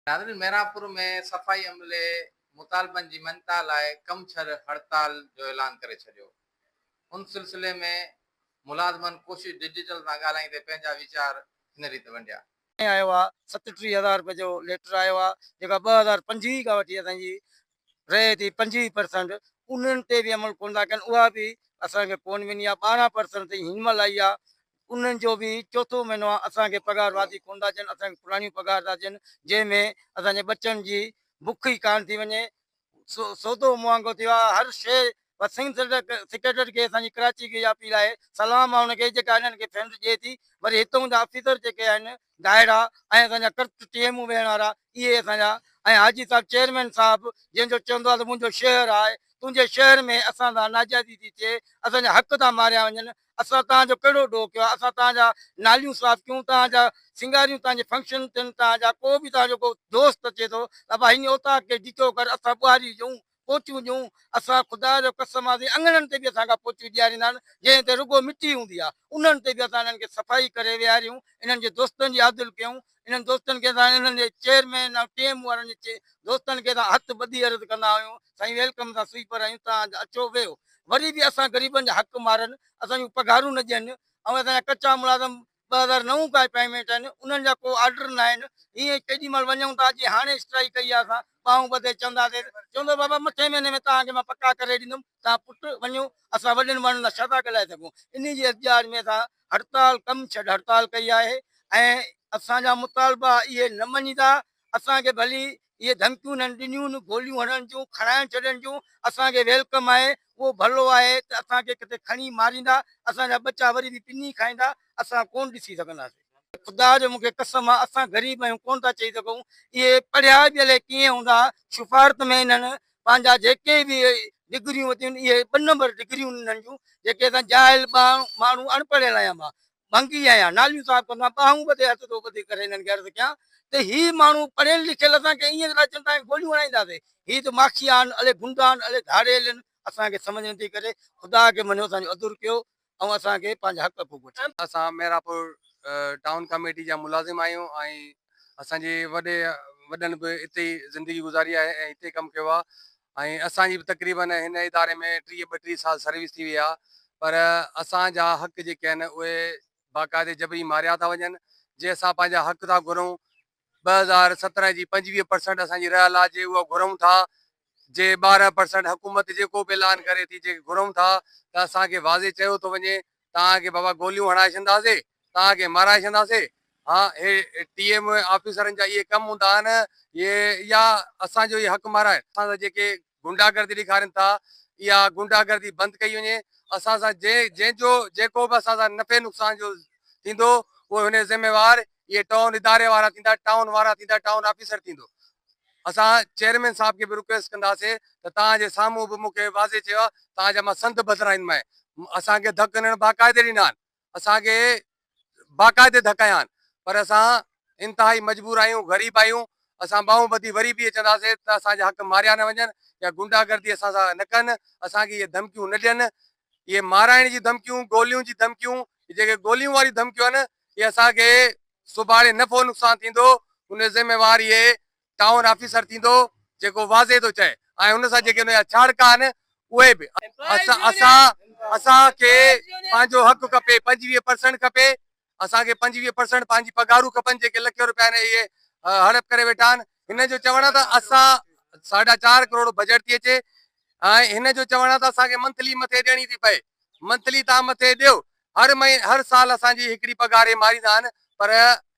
नाज़रीन मैरापुर में सफ़ाई अमले मुतालबनि जी मनता लाइ कम छॾ हड़ताल जो ऐलान करे छॾियो। उन सिलसिले में मुलाज़मनि कोशिश डिजिटल सां ॻाल्हाईंदे पंहिंजा वीचार हिन रीति वंडिया। आयो आहे 37,000 रुपए जो लेटर आयो आहे जेका 2025 खां वठी असांजी रहे थी 25%। उन्हनि ते बि अमल कोन था कनि, उहा बि असांखे कोन मिली आहे। 12% ताईं हिनमहिल आई आहे, उन्हनि जो बि चोथों महीनो आहे, असांखे पघार वाधी कोन था ॾियनि। असांखे पुराणियूं पघार था ॾियनि जंहिंमें असांजे बच्चनि जी बुख ई कान थी वञे। सौदो महांगो थियो आहे, हर शइ। सेक्रेटरी खे असांजी कराची जी अपील आहे, सलाम आहे हुनखे जेका हिननि खे फंड ॾिए थी। वरी हितां जा ऑफिसर जेके आहिनि दायरा ऐं असांजा कर्त टीएमूं वेहण वारा, इहे असांजा ऐं हाजी साहब चेयरमैन साहब जंहिंजो चवंदो आहे त मुंहिंजो शहर आहे, तुंहिंजे शहर में असां सां नाजाइज़ी थी थिए, असांजा हक़ था मारिया वञनि। असां तव्हांजो कहिड़ो ॾोह कयो आहे? असां तव्हांजा नालियूं साफ़ कयूं, तव्हांजा सिंगारियूं, तव्हांजे फंक्शन थियनि, तव्हांजा को बि तव्हांजो को दोस्त अचे थो त भाई हिन ओताक खे ॾिठो कर, असां ॿुहारी ॾियूं, पोचियूं ॾियूं। असां ख़ुदा जो कसम आहे अंगणनि ते बि असांखां पोचियूं ॾियारींदा आहिनि, जंहिं ते रुॻो मिटी हूंदी आहे उन्हनि ते बि असां इन्हनि खे सफ़ाई करे विहारियूं, इन्हनि जे दोस्तनि जी आदिल कयूं। इन्हनि दोस्तनि खे असां इन्हनि जे चेयरमैन ऐं टीएम वारनि जे दोस्तनि खे असां हथु ॿधी अर्ज़ु कंदा आहियूं, साईं वेलकम सां स्वीपर आहियूं, तव्हां अचो वेहो। वरी बि असां ग़रीबनि जा हक़ मारनि, असांजूं पघारूं न ॾियनि, ऐं असांजा कचा मुलाज़िम 2009 खां पेमेंट आहिनि, उन्हनि जा को ऑर्डर न आहिनि। ईअं केॾी महिल वञूं था, अॼु हाणे स्ट्राइक कई आहे, असां ॿाहूं ॿधे चवंदासीं, चवंदो बाबा मथे महीने में तव्हांखे मां पका करे ॾींदुमि, तव्हां पुटु वञो, असां वॾनि माण्हुनि सां छा था ॻाल्हाए सघूं। इन जी एहतिजाज में असां हड़ताल कम छॾ हड़ताल कई आहे। ऐं असांजा मुतालबा इहे न मञीदा। असांखे भली इहे धमकियूं न ॾिनियूं, गोलियूं हणण जूं, खणाइण छॾण जूं, असांखे वेलकम आहे, उहो भलो आहे त असांखे किथे खणी मारींदा, असांजा बच्चा वरी बि पिनी खाईंदा, असां कोन ॾिसी सघंदासीं। ख़ुदा जो मूंखे कसम आहे, असां ग़रीब आहियूं, कोन था चई सघूं। इहे पढ़िया बि अलाए कीअं हूंदा, सिफ़ारत में इन्हनि पंहिंजा जेके बि डिग्रियूं वरितियूं आहिनि, इहे 2 नंबर डिग्रियूं इन्हनि जूं, जेके असां जाइल माण्हू अनपढ़ियल आहियां, मां भंगी आहियां, नालियूं साफ़ कंदो आहियां, ॿाहूं ॿधे हथ थो ॿधी करे हिननि खे अर्ज़ु कयां त ही माण्हू पढ़ियल लिखियल असांखे ईअं था चवनि, तव्हांखे गोलियूं हणाईंदासीं। ही त माखिया आहिनि, अले गुंडा आहिनि, अले धाड़ियल आहिनि, असांखे सम्झ नथी करे। ख़ुदा खे मञो, असांजो अदुर कयो ऐं असांखे पंहिंजा हक़ भुगतो। असां मेरापुर टाउन कमेटी जा मुलाज़िम आहियूं ऐं असांजे वॾनि बि हिते ई ज़िंदगी गुज़ारी आहे ऐं हिते कमु कयो आहे। ऐं असांजी बि तक़रीबन हिन इदारे में 30-32 साल सर्विस थी वई आहे, पर असांजा हक़ जेके आहिनि उहे बाक़ाइदे जबरी मारिया था वञनि। जे असां पंहिंजा हक़ था घुरूं, 2017 जी 25% असांजी रहियल आहे, जे उहा घुरूं था, जे 12% हुकूमत जेको बि ऐलान करे थी, जेके घुरूं था, त असांखे वाज़े चयो थो वञे तव्हांखे बाबा गोलियूं हणाए छॾींदासीं, तव्हांखे माराए छॾींदासीं। हा, हे टीएम ऑफिसरनि जा इहे कमु हूंदा आहिनि, इहे या असांजो इहे हक़ माराए। असां जेके गुंडागर्दी ॾेखारनि था, इहा गुंडागर्दी बंदि कई वञे। असां सां जंहिंजो जेको बि असां सां नफ़े नुक़सान जो थींदो, उहो हुन ज़िम्मेवार इहे टाउन इदारे वारा थींदा, टाउन वारा थींदा, टाउन ऑफिसर थींदो। असां चेयरमैन साहब खे बि रिक्वेस्ट कंदासीं त तव्हांजे साम्हूं बि मूंखे वाज़े चयो आहे, तव्हांजा मां संत बदिराईंदोमांइ। असांखे धकु ॾियण बाक़ाइदे ॾिना आहिनि, असांखे बाक़ाइदे धकाया आहिनि, पर असां इंतिहाई मजबूर आहियूं, ग़रीब आहियूं। असां ॿाहूं ॿधी वरी बि इहे चवंदासीं त असांजा हक़ मारिया न वञनि या गुंडागर्दी असां सां न कनि, असांखे इहे धमकियूं न ॾियनि। इहे माराइण जी धमकियूं, गोलियूं जी धमकियूं, जेके गोलियूं वारी धमकियूं आहिनि, इहे असांखे सुभाणे नफ़ो नुक़सान थींदो, उन ज़िम्मेवार इहे टाउन ऑफिसर थींदो, जेको वाज़े थो चए। ऐं हुन सां जेके हुनजा छाड़का आहिनि उहे बि असांखे पंहिंजो हक़ खपे, 25% खपे असांखे। 25% पंहिंजी पघारूं खपनि, जेके लख रुपया आहिनि इहे हड़प करे वेठा आहिनि। हिन जो चवण आहे त असां 4.5 करोड़ बजट थी अचे, ऐं हिन जो चवण आहे त असांखे मंथली मथे ॾियणी थी पए। मंथली तव्हां मथे ॾियो, हर साल असांजी हिकिड़ी पघार मारींदा आहिनि, पर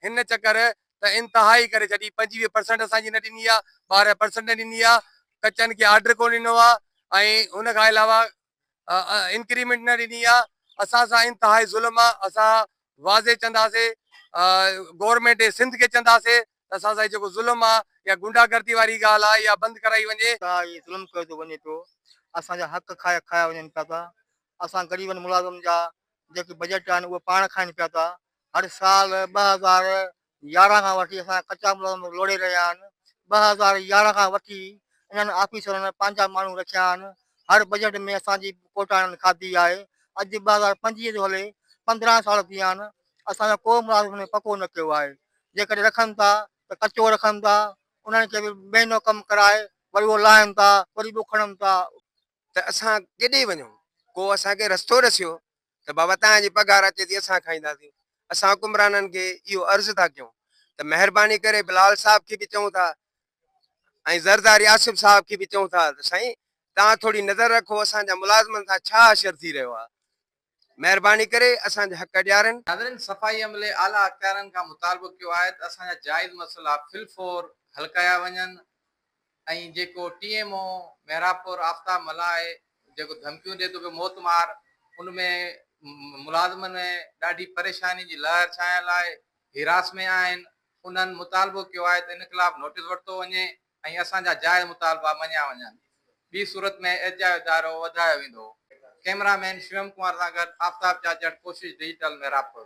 हिन चकर त इंतिहाई करे छॾी। 25% असांजी न ॾिनी आहे, 12% न ॾिनी आहे, कचनि खे ऑर्डर कोन ॾिनो आहे, ऐं हुन खां अलावा इंक्रीमेंट न ॾिनी आहे। असां सां इंतिहाई ज़ुल्म आहे। असां वाज़े चवंदासीं, गवर्नमेंट सिंध खे चवंदासीं त असां सां जेको ज़ुल्म आहे या गुंडागर्दी वारी ॻाल्हि आहे, इहा बंदि कराई वञे। ज़ुल्म कयो थो वञे पियो, असांजा हक़ खाया वञनि पिया था। असां ग़रीबनि मुलाज़िम जा जेके बजट आहिनि उहे पाण खाइनि पिया था। हर साल 2011 खां वठी असां कचा मुलाज़िम लोड़े रहिया आहिनि। 2011 खां वठी इन्हनि ऑफिसरनि पंहिंजा माण्हू रखिया आहिनि। हर बजट में असांजी कोटा इन्हनि खाधी आहे। अॼु 2025 जो हले, 15 साल थी विया आहिनि, असांजा को मुलाज़िम में पको न कयो आहे। जेकॾहिं रखनि था त कचो रखनि था, उन्हनि खे बि महीनो कमु कराए वरी उहो लाहिनि था वरी ॿुखड़नि था। त असां केॾे वञूं? को असांखे रस्तो ॾसियो त बाबा तव्हांजी पघार अचे थी असां खाईंदासीं। असां हुकुमराननि खे इहो अर्ज़ु था कयूं त महिरबानी करे बिलाल साहब खे बि चऊं था ऐं ज़रदारी आसिफ साहब खे बि चऊं था त साईं तव्हां थोरी नज़र रखो असांजा मुलाज़िमनि सां छा असर थी रहियो आहे, महिरबानी करे असांजा हक़ ॾियारनि। नाज़रीन, सफ़ाई अमले आला अख़्तियारनि खां मुतालबो कयो आहे त असांजा जाइज़ मसइला फिलफोर हल कया वञनि ऐं जेको TMO मेहरापुर आफ्ताब मल्हाए जेको धमकियूं ॾिए थो पियो मोतमार, उनमें मुलाज़िमनि में ॾाढी परेशानी जी लहर छायल आहे, हिरास में आहिनि। उन्हनि मुतालबो कयो आहे त इन ख़िलाफ़ नोटिस वरितो वञे ऐं असांजा जाइज़ मुतालबा मञिया वञनि। ॿी सूरत में एजायो इदारो वधायो वेंदो। कैमरामैन शिवम कुमार सां गॾु आफ्ताब चाचड़, कोशिश डिजिटल, मेहरापुर।